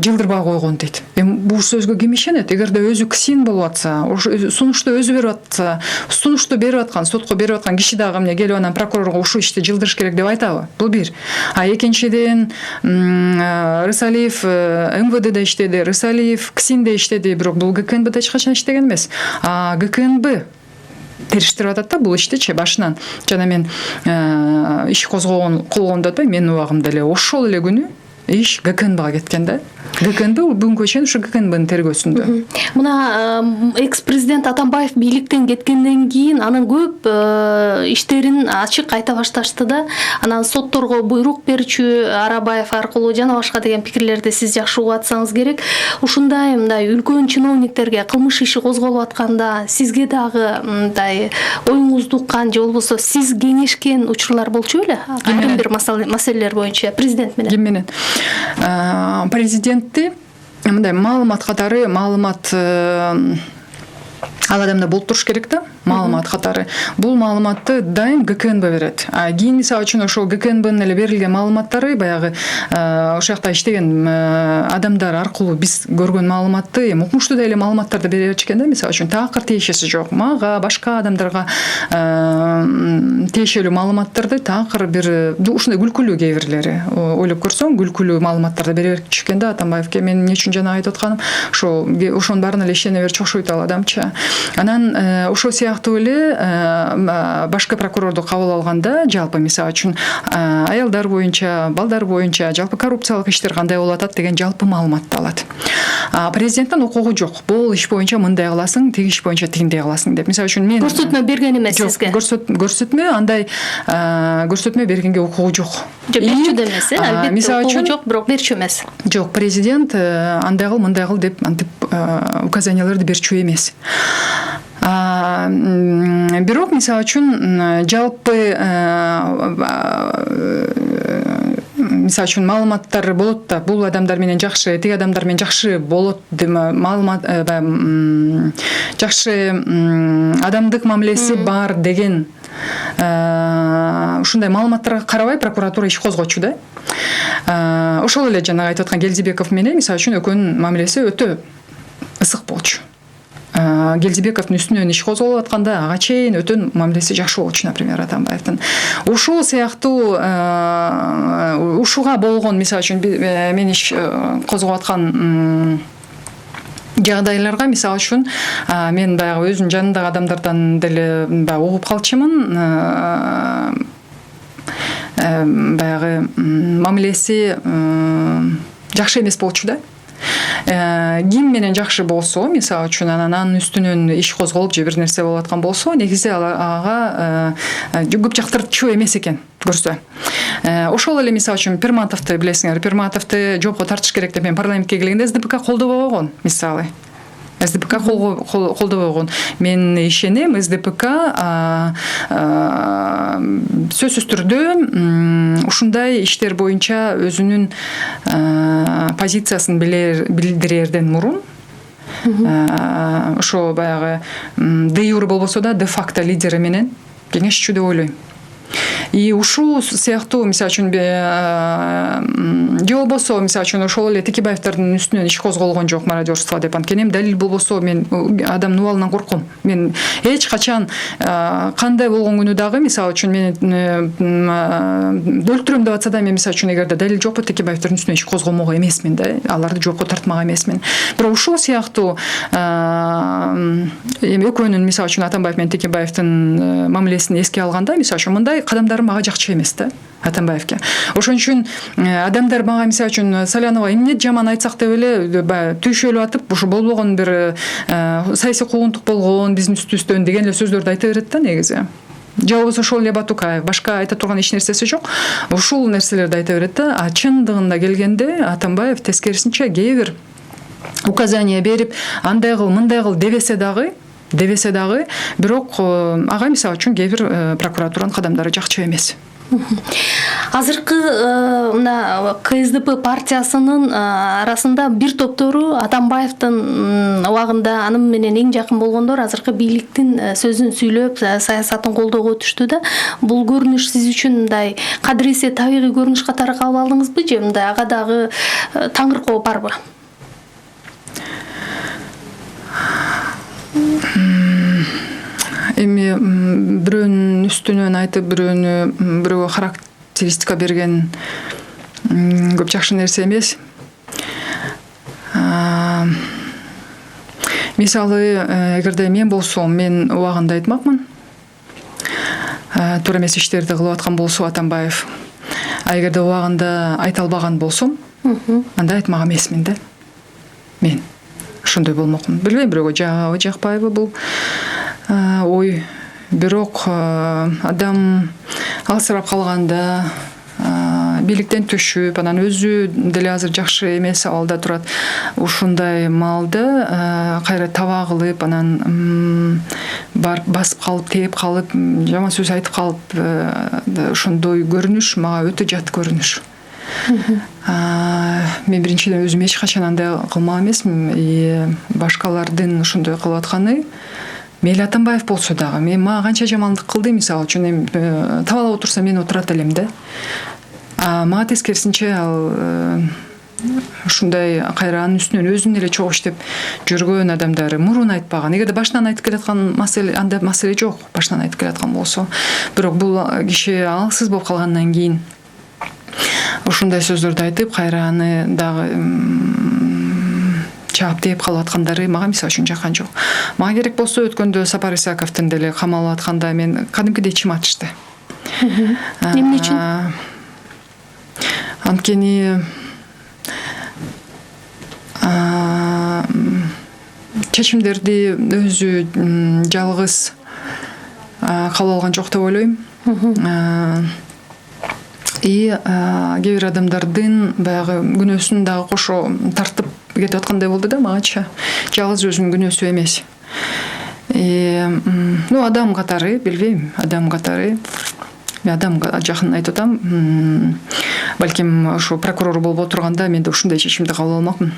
жылдырбай койгон дейт. Бул сөзгө ким ишенет? Эгерде өзү КСИН болуп атса, сунушту өзү берип атса, сунушту берип аткан, сотко берип аткан киши дагы эмне келип анан прокурорго ушу ишти жылдырыш керек деп айтабы? Бул бир. Экинчиден Рысалиев МВДде иштеди, Рысалиев КСИНде иштеди, бирок бул ГКНБде эч качан иштеген эмес. ГКНБ териштирип атат да бул иштичи башынан. Жана мен иш козгогондо да менин убагымда эле ошол эле күнү иш ГКНБга кеткен да. ГКНБ бүгүнкү чейин ушу ГКНБнын тергөөсүндө. Мына экс-президент Атамбаев бийликтен кеткенден кийин анын көп иштерин ачык айта башташты да. Анан сотторго буйрук берчү Арабаев аркылуу жана башка деген пикирлерди сиз жакшы угуп атсаңыз керек. Ушундай мындай үлкөн чиновниктерге кылмыш иши козголуп атканда сизге дагы мындай оюңузду уккан же болбосо сиз кеңешкен учурлар болчу беле? Айрым бир маселелер боюнча президент менен. Ким менен? Президентти мындай маалымат катары, маалымат ал адамда болуп туруш керек да, маалымат катары. Бул маалыматты дайым ГКНБ берет. Кийин мисалы үчүн ошол ГКНБнын эле берилген маалыматтары баягы ошол жакта иштеген адамдар аркылуу биз көргөн маалыматты укмуштуу эле маалыматтарды бере берчү экен да, мисалы үчүн такыр тиешеси жок. Мага, башка адамдарга тиешелүү маалыматтарды такыр бир ушундай күлкүлүү кээ бирлери ойлоп көрсөң, күлкүлүү маалыматтарды бере берчү экен да Атамбаевке. Мен эмне үчүн жана айтып атканым, ошонун баарына эле ишене берчү окшойт ал адамчы. Анан ошол сыяктуу эле башкы прокурорду кабыл алганда жалпы мисалы үчүн аялдар боюнча, балдар боюнча жалпы коррупциялык иштер кандай болуп атат деген жалпы маалыматты алат. Президенттин укугу жок. Бул иш боюнча мындай кыласың, тиги иш боюнча тигиндей кыласың деп. Мисалы үчүн мен көрсөтмө берген эмес сизге. Көрсөтмө андай көрсөтмө бергенге укугу жок. Берчү да эмес, албетте укугу жок, бирок берчү эмес. Жок, президент андай кыл, мындай кыл деп антип указанияларды берчү эмес. Бирок мисалы үчүн жалпы мисалы үчүн маалыматтар болот да, бул адамдар менен жакшы, тиги адамдар менен жакшы болот деп маалымат жакшы адамдык мамилеси бар деген ушундай маалыматтарга карабай прокуратура иш козгочу да. Ошол эле жана айтып аткан Келдибеков менен мисалы үчүн экөөнүн мамилеси өтө ысык болчу. Келдибековдун үстүнөн иш козголуп атканда ага чейин өтө мамилеси жакшы болчу, например, Атамбаевдин. Ушул сыяктуу ушуга болгон мисалы үчүн мен иш козгоп аткан жагдайларга мисалы үчүн мен баягы өзүнүн жанындагы адамдардан деле угуп калчумун. Баягы мамилеси жакшы эмес болчу да. ким менен жакшы болсо, мисалы үчүн анын үстүнөн иш козголуп же бир нерсе болуп аткан болсо, негизи ага көп жактырчу эмес экен көрсө. Ошол эле мисалы үчүн Пирматовду билесиңер, Пирматовду жоопко тартыш керек деп мен парламентке келгенде СДПК колдобой койгон, мисалы. СДПК колдобой койгон. Мен ишенем, СДПК сөзсүз түрдө ушундай иштер боюнча өзүнүн позициясын билдирерден мурун ошо баягы де юре болбосо да де факто лидери менен кеңешчү деп ойлойм. И ушул сыяктуу мисалы үчүн же болбосо мисалы үчүн ошол эле Текебаевдардын үстүнөн иш козголгон жок мародерство деп, анткени далил болбосо мен адамдын убалынан корком. Мен эч качан кандай болгон күнү дагы мисалы үчүн мени өлтүрөм деп атса да мен мисалы үчүн эгерде далил жокпу Текебаевдардын үстүнөн иш козгомого эмесмин да, аларды жоопко тартмак эмесмин. Бирок ушул сыяктуу эми экөөнүн мисалы үчүн Атамбаев менен Текебаевдин мамилесин эске алганда мисалы үчүн мындай кадамдары мага жакчу эмес да. Атамбаевке. Ошон үчүн адамдар мага мисалы үчүн Салянова эмне жаман айтсак деп эле түйшөлүп атып, ушу болбогон бир саясий куугунтук болгон биздин үстүбүздөн деген эле сөздөрдү айта берет да негизи. Же болбосо ошол эле Батукаев башка айта турган эч нерсеси жок. Ушул нерселерди айта берет да. А чындыгында келгенде Атамбаев тескерисинче кээ бир указания берип, андай кыл, мындай кыл дебесе дагы, бирок ага мисалы үчүн кээ бир прокуратуранын кадамдары жакчу эмес. Азыркы мына КСДП партиясынын арасында бир топтору Атамбаевдин убагында аны менен эң жакын болгондор азыркы бийликтин сөзүн сүйлөп, саясатын колдоого өтүштү да. Бул көрүнүш сиз үчүн мындай кадыресе табигый көрүнүш катары кабыл алдыңызбы же мындай ага дагы таңыркоо барбы? Эми бирөөнүн үстүнөн айтып, бирөөгө характеристика берген көп жакшы нерсе эмес. Мисалы, эгерде мен болсом, мен убагында айтмакмын. Туура эмес иштерди кылып аткан болсо Атамбаев. А эгерде убагында айта албаган болсом, анда айтмак эмесмин да. Мен ошондой болмокмун. Билбейм, бирөөгө жагабы, жакпайбы бул ой. Бирок адам алсырап калганда, бийликтен түшүп, анан өзү деле азыр жакшы эмес абалда турат. Ушундай маалда кайра таба кылып, анан басып калып, тээп калып, жаман сөз айтып калып, ошондой көрүнүш мага өтө жат көрүнүш. Мен биринчиден өзүм эч качан андай кылмак эмесмин. Башкалардын ошондой кылып атканы мейли Атамбаев болсо дагы, мен мага канча жамандык кылды, мисалы үчүн табалап отурса мен отурат элем да. Мага тескерисинче ал ушундай кайра анын үстүнөн өзүн эле чогуу иштеп жүргөн адамдары мурун айтпаган. Эгерде башынан айтып келаткан маселе, анда маселе жок, башынан айтып келаткан болсо. Бирок бул киши алсыз болуп калгандан кийин ушундай сөздөрдү айтып, кайра аны дагы чаап тээп калып аткандары мага мисалы үчүн жаккан жок. Мага керек болсо өткөндө Сапар Исаковдун деле камалып атканда мен кадимкидей ичим ачышты. Эмне үчүн? Анткени чечимдерди өзү жалгыз кабыл алган жок деп ойлойм. И кээ бир адамдардын баягы күнөөсүн дагы кошо тартып кетип аткандай болду да магача. Жалгыз өзүнүн күнөөсү эмес. Адам катары, билбейм, адам катары. Мен адам жакын айтып атам. Балким ошо прокурор болуп отурганда мен да ушундай чечимди кабыл алмакмын.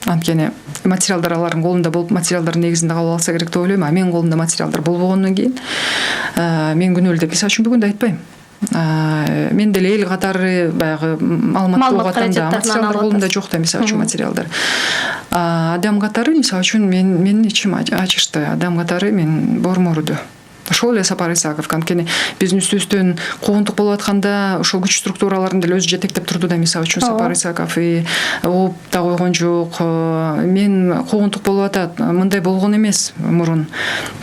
Анткени материалдар алардын колунда болуп, материалдардын негизинде кабыл алса керек деп ойлойм. А менин колумда материалдар болбогондон кийин мен күнөөлүү деп мисалы үчүн бүгүн да айтпайм. Мен деле эл катары баягы маалымат болуп атканда материалдар колумда жок да, мисалы үчүн материалдар. Адам катары мисалы үчүн менин ичим ачышты. Адам катары мен борморду. ошол эле Сапар Исаков анткени биздин үстүбүздөн куугунтук болуп атканда ошол күч структураларын деле өзү жетектеп турду да, мисалы үчүн Сапар Исаков ооп да койгон жок. Мен куугунтук болуп атат, мындай болгон эмес мурун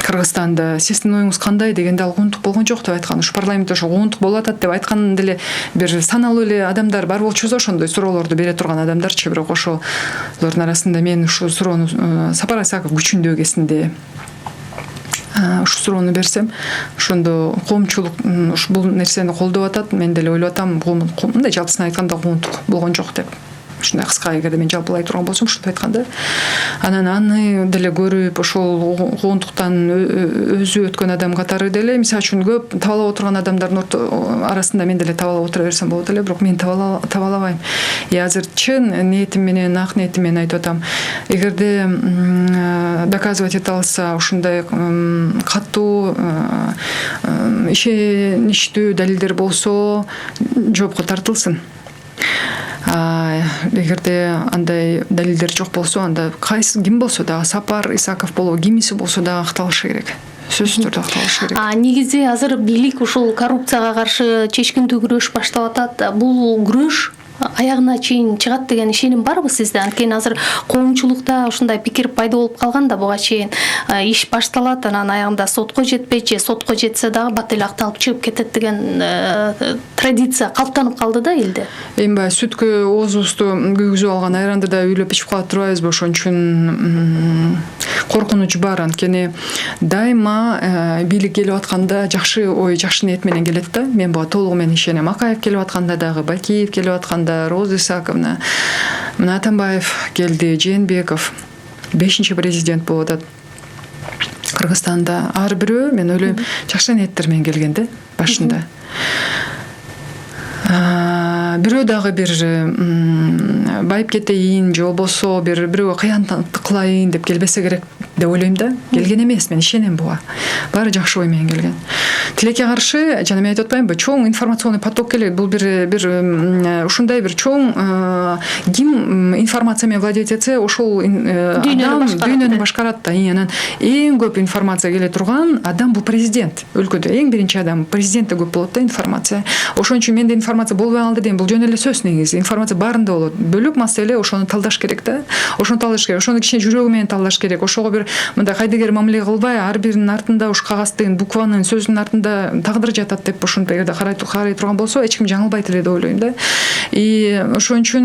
Кыргызстанда, сиздин оюңуз кандай дегенде ал куугунтук болгон жок деп айткан. Ушу парламентте ошо куугунтук болуп атат деп айткан деле бир саналуу эле адамдар бар болчубузбу, ошондой суроолорду бере турган адамдарчы. Бирок ошолордун арасында мен ушу суроону Сапар Исаков күчүндө кезинде ушу суроону берсем, ошондо коомчулук бул нерсени колдоп атат. Мен деле ойлоп атам, мындай жалпысынан айтканда куугунтук болгон жок деп. Ушундай кыска эгерде мен жалпылай турган болсом ушинтип айтканда, анан аны деле көрүп ошол куугунтуктан өзү өткөн адам катары деле, мисалы үчүн көп табалап отурган адамдардын арасында мен деле табалап отура берсем болот эле, бирок мен табалабайм. Азыр чын ниетим менен, ак ниетим менен айтып атам. Эгерде доказывать эте алса, ушундай катуу ишеничтүү далилдер болсо, жоопко тартылсын. Эгерде андай далилдер жок болсо, анда ким болсо дагы, Сапар Исаков болобу, кимиси болсо дагы акталышы керек. Сөзсүз түрдө акталышы керек. Негизи азыр бийлик ушул коррупцияга каршы чечкиндүү күрөш башталып атат. Бул күрөш аягына чейин чыгат деген ишеним барбы сизде? Анткени азыр коомчулукта ушундай пикир пайда болуп калган да, буга чейин иш башталат, анан аягында сотко жетпейт же сотко жетсе дагы бат эле акталып чыгып кетет деген традиция калыптанып калды да элде. Эми баягы сүткө оозубузду күйгүзүп алган айранды да үйлөп ичип калып турбайбызбы? Ошон үчүн коркунуч бар. Анткени дайыма бийлик келип атканда жакшы ой, жакшы ниет менен келет да. Мен буга толугу менен ишенем. Акаев келип атканда дагы, Бакиев келип атканда, Роза Исаковна, мына Атамбаев келди, Жээнбеков 5-чи президент болуп атат Кыргызстанда. Ар бирөө, мен ойлойм, жакшы ниеттер менен келген да башында. Бирөө дагы бир байып кетейин же болбосо бирөөгө кыянаттык кылайын деп келбесе керек деп ойлойм да. Келген эмес, мен ишенем буга. Баары жакшы ой менен келген. Тилекке каршы, жана мен айтып атпаймынбы, чоң информационный поток келет. Бул бир ушундай бир чоң ким информация менен владеть этсе, ошол адам дүйнөнү башкарат да. Анан эң көп информация келе турган адам бул президент. Өлкөдө эң биринчи адам президентте көп болот да информация. Ошон үчүн менде информация болбой калды дейм. Бул жөн эле сөз негизи. Информация баарында болот. Бөлөк маселе ошону талдаш керек да. Ошону талдаш керек. Ошону кичине жүрөгү менен талдаш керек. Ошого бир мындай кайдыгер мамиле кылбай, ар биринин артында ушу кагаздын, букванын, сөздүн артында тагдыр жатат деп ошентип эгерде карай турган болсо, эч ким жаңылбайт эле деп ойлойм да. Ошон үчүн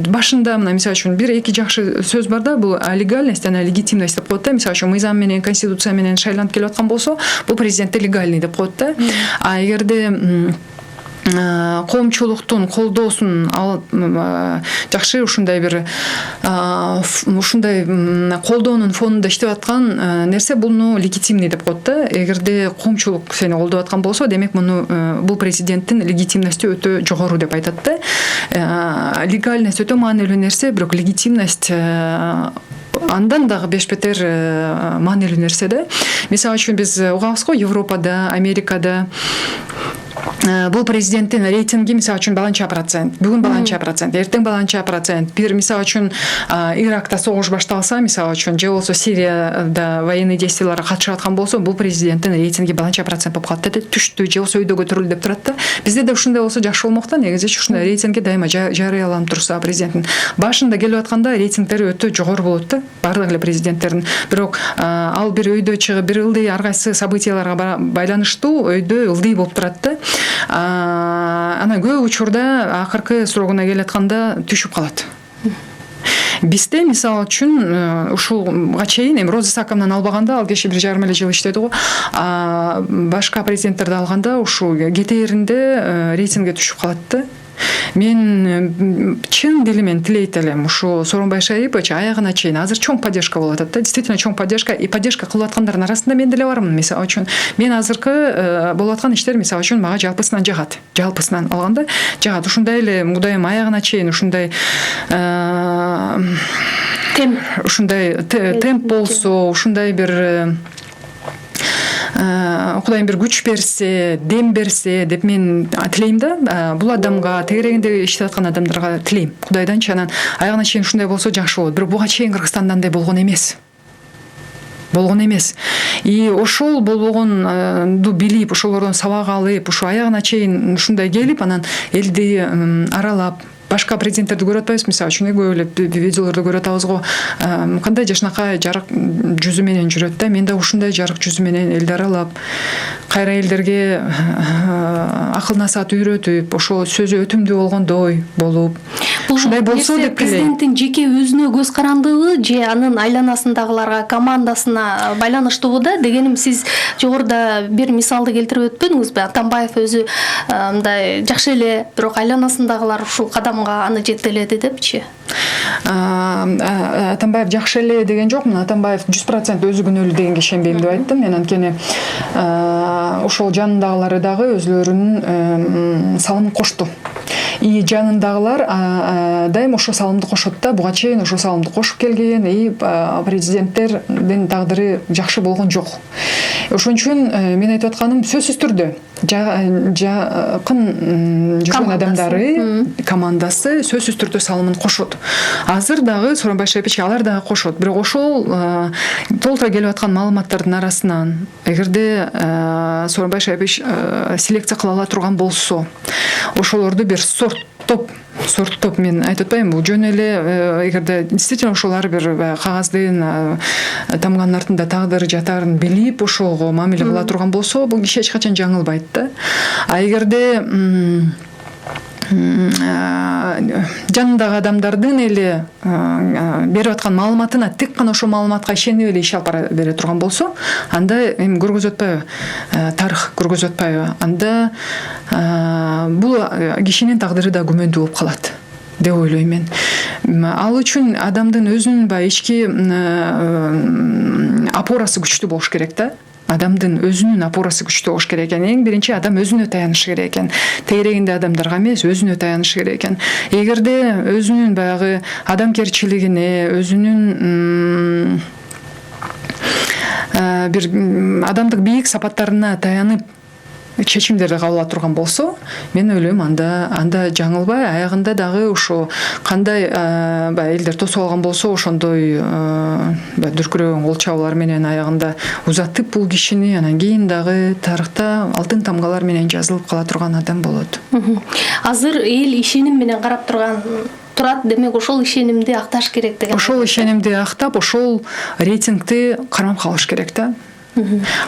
башында мына мисалы үчүн 1-2 жакшы сөз бар да, бул легальность, жана легитимность деп коет да. Мисалы үчүн мыйзам менен, конституция менен шайланып келип аткан болсо, бул президентте легальный деп коет да. Эгерде коомчулуктун колдоосун алып жакшы ушундай бир ушундай колдоонун фонунда иштеп аткан нерсе буну легитимный деп коет да. Эгерде коомчулук сени колдоп аткан болсо, демек бул президенттин легитимности өтө жогору деп айтат да. Легальность өтө маанилүү нерсе, бирок легитимность андан дагы бешбетер маанилүү нерсе да. Мисалы үчүн биз угабыз го, Европада, Америкада бул президенттин рейтинги мисалы үчүн баланча процент, бүгүн баланча процент, эртең баланча процент. Бир мисалы үчүн Иракта согуш башталса, мисалы үчүн же болсо Сирияда военный действияларга катышып аткан болсо, бул президенттин рейтинги баланча процент болуп калат да, түштү же болсо өйдө көтөрүлдү деп турат да. Бизде да ушундай болсо жакшы болмок да. Негизи ушундай рейтинги дайыма жарыяланып турса, президенттин башында келип атканда рейтингдери өтө жогору болот да, бардык эле президенттердин. Бирок ал бир өйдө чыгып, бир ылдый ар кайсы событияларга байланыштуу өйдө ылдый болуп турат да. Анан көп учурда акыркы срогуна келатканда түшүп калат. Бизде мисалы үчүн ушуга чейин эми Роза Исаковнан албаганда, ал кеше 1,5 жыл иштеди го. Башка президенттерди алганда ушу кетээринде рейтингге түшүп калат да. Мен чын дилимен тилейт элем ушу Сооронбай Шарипович аягына чейин азыр чоң поддержка болуп атат да, действительно чоң поддержка, и поддержка кылып аткандардын арасында мен деле бармын. Мисалы үчүн мен азыркы болуп аткан иштер мисалы үчүн мага жалпысынан жагат. Жалпысынан алганда жагат. Ушундай эле Кудайым аягына чейин ушундай темп болсо, ушундай бир Кудайым бир күч берсе, дем берсе деп мен тилейм да. Бул адамга, тегерегинде иштеп аткан адамдарга тилейм Кудайданчы. Анан аягына чейин ушундай болсо жакшы болот. Бирок буга чейин Кыргызстанда андай болгон эмес. болгон эмес. И ошол болгонду билип, ошолордон сабак алып, ушу аягына чейин ушундай келип, анан элди аралап, башка президенттерди көрүп атпайбыз, мисалы үчүн көп эле видеолорду көрүп атабыз го, кандай жашынакай жарык жүзү менен жүрөт да. Мен да ушундай жарык жүзү менен элди аралап, кайра элдерге акыл насаат үйрөтүп, ошо сөзү өтүмдүү болгондой болуп, ушундай болсо деп элейм. Президенттин жеке өзүнө көз карандыгы же анын айланасындагыларга, командасына байланыштуубу да? Дегеним, сиз жогоруда бир мисалды келтирип өтпөдүңүзбү? Атамбаев өзү мындай жакшы эле, бирок айланасындагылар ушул кадамга аны жетеледи депчи. Атамбаев жакшы эле деген жокмун. Атамбаев 100% өзү күнөөлүү дегенге ишенбейм деп айттым. Мен анткени ошол жанындагылары дагы өзлөрүнүн салымын кошту. И жанындагылар дайым ошо салымды кошот да, буга чейин ошо салымды кошуп келген, и президенттердин тагдыры жакшы болгон жок. Ошон үчүн мен айтып атканым, сөзсүз түрдө жакын жүргөн адамдары, командасы сөзсүз түрдө салымын кошот. Азыр дагы Сооронбай Шайпич алар дагы кошот. Бирок ошол толтура келип аткан маалыматтардын арасынан эгерде Сооронбай Шайпич селекция кыла ала турган болсо, ошолорду бир сорттоп мен айтып атпайм, бул жөн эле эгерде действительно ошолар бир кагаздын тамганын артында тагдыры жатарын билип ошого мамиле кыла турган болсо, бул киши эч качан жаңылбайт да. А эгерде жанындагы адамдардын эле берип аткан маалыматына тек гана ошол маалыматка ишенип эле иш алып бара бере турган болсо, анда эми көргөзүп атпайбы, тарых көргөзүп атпайбы, анда бул кишинин тагдыры да күмөндүү болуп калат деп ойлойм мен. Ал үчүн адамдын өзүнүн баягы ички опорасы күчтүү болуш керек да. Адамдын өзүнүн опорасы күчтүү болуш керек экен. Эң биринчи адам өзүнө таянышы керек экен. Тегерегинде адамдарга эмес, өзүнө таянышы керек экен. Эгерде өзүнүн баягы адамгерчилигине, өзүнүн бир адамдык бийик сапаттарына таянып чечимдерди кабыл ала турган болсо, мен ойлойм, анда жаңылбай, аягында дагы ошо кандай элдер тосуп алган болсо, ошондой дүркүрөгөн кол чабуулар менен аягында узатып бул кишини, анан кийин дагы тарыхта алтын тамгалар менен жазылып кала турган адам болот. Азыр эл ишеним менен карап турат, демек ошол ишенимди акташ керек деген. Ошол ишенимди актап, ошол рейтингди кармап калыш керек да.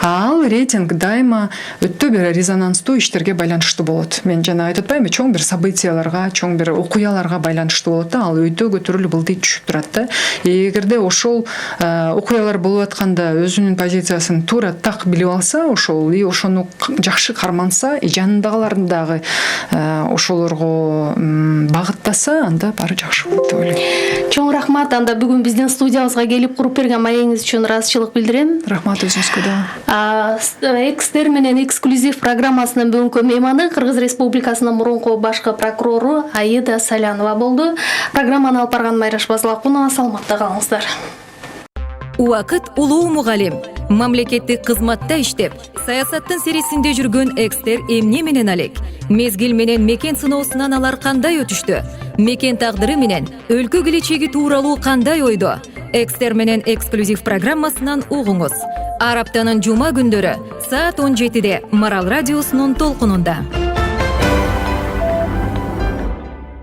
Ал рейтинг дайыма өтө бир резонанстуу иштерге байланыштуу болот. Мен жана айтып атпаймынбы, чоң бир событияларга, чоң бир окуяларга байланыштуу болот да. Ал өтө көтөрүлүп ылдый түшүп турат да. Эгерде ошол окуялар болуп атканда өзүнүн позициясын туура так билип алса, ошол и ошону жакшы карманса, и жанындагыларын дагы ошолорго багыттаса, анда баары жакшы болот деп ойлойм. Чоң рахмат. Анда бүгүн биздин студиябызга келип куруп берген маегиңиз үчүн ыраазычылык билдирем. Рахмат өзүңүзгө. Экстер менен эксклюзив программасынын бүгүнкү мейманы Кыргыз Республикасынын мурунку башкы прокурору Аида Салянова болду. Программаны алып барган Майраш Базылакунова, саламатта калыңыздар. Убакыт улуу мугалим. Мамлекеттик кызматта иштеп, саясаттын серисинде жүргөн экстер эмне менен алек? Мезгил менен мекен сыноосунан алар кандай өтүштү? Мекен тагдыры менен өлкө келечеги тууралуу кандай ойдо? Экстер менен эксклюзив программасынан угуңуз. Ар аптанын жума күндөрү саат 17-де Марал радиосунун толкунунда.